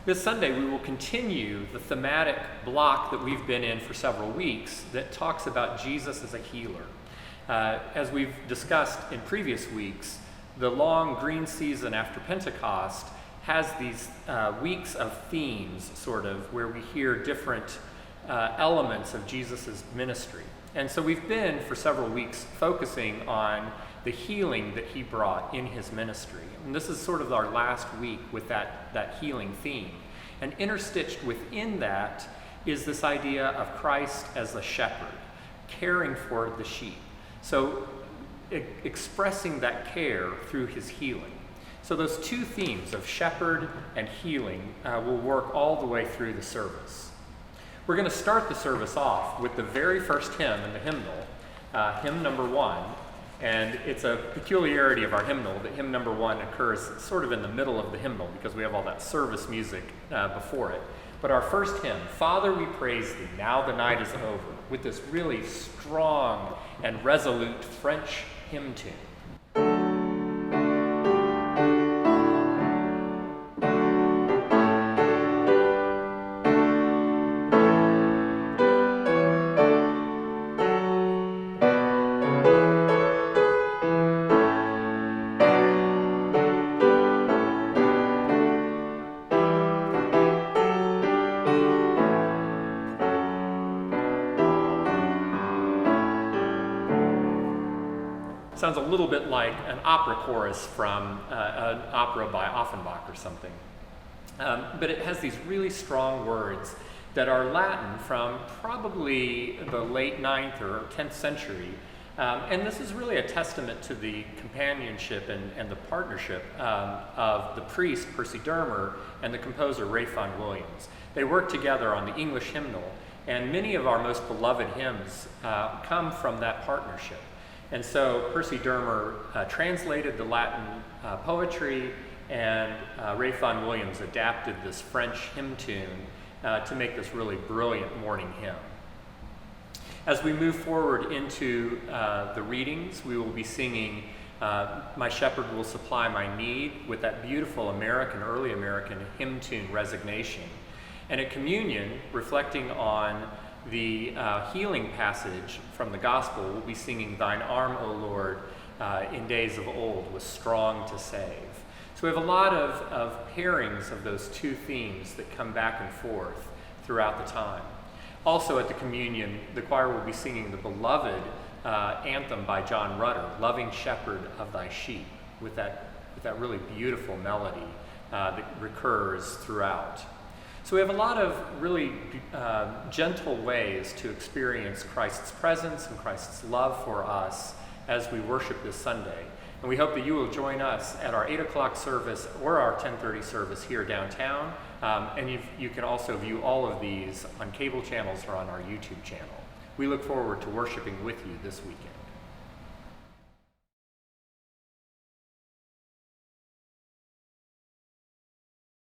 This Sunday, we will continue the thematic block that we've been in for several weeks that talks about Jesus as a healer. As we've discussed in previous weeks, the long green season after Pentecost has these weeks of themes, sort of, where we hear different elements of Jesus' ministry. And so we've been, for several weeks, focusing on the healing that he brought in his ministry. And this is sort of our last week with that healing theme. And interstitched within that is this idea of Christ as a shepherd, caring for the sheep. So expressing that care through his healing. So those two themes of shepherd and healing will work all the way through the service. We're going to start the service off with the very first hymn in the hymnal, hymn number 1. And it's a peculiarity of our hymnal that hymn number 1 occurs sort of in the middle of the hymnal because we have all that service music before it. But our first hymn, Father, we praise thee, now the night is over, with this really strong and resolute French hymn tune. Sounds a little bit like an opera chorus from an opera by Offenbach or something. But it has these really strong words that are Latin from probably the late 9th or 10th century. And this is really a testament to the companionship and the partnership of the priest, Percy Dermer, and the composer, Ralph Vaughan Williams. They worked together on the English hymnal, and many of our most beloved hymns come from that partnership. And so Percy Dermer translated the Latin poetry, and Ralph Vaughan Williams adapted this French hymn tune to make this really brilliant morning hymn. As we move forward into the readings, we will be singing My Shepherd Will Supply My Need with that beautiful early American hymn tune, Resignation. And at communion, reflecting on the healing passage from the gospel, we'll be singing Thine arm, O Lord, in days of old was strong to save. So we have a lot of pairings of those two themes that come back and forth throughout the time. Also at the communion, the choir will be singing the beloved anthem by John Rutter, Loving Shepherd of Thy Sheep, with that really beautiful melody that recurs throughout. So we have a lot of really gentle ways to experience Christ's presence and Christ's love for us as we worship this Sunday. And we hope that you will join us at our 8 o'clock service or our 10:30 service here downtown. And you can also view all of these on cable channels or on our YouTube channel. We look forward to worshiping with you this weekend.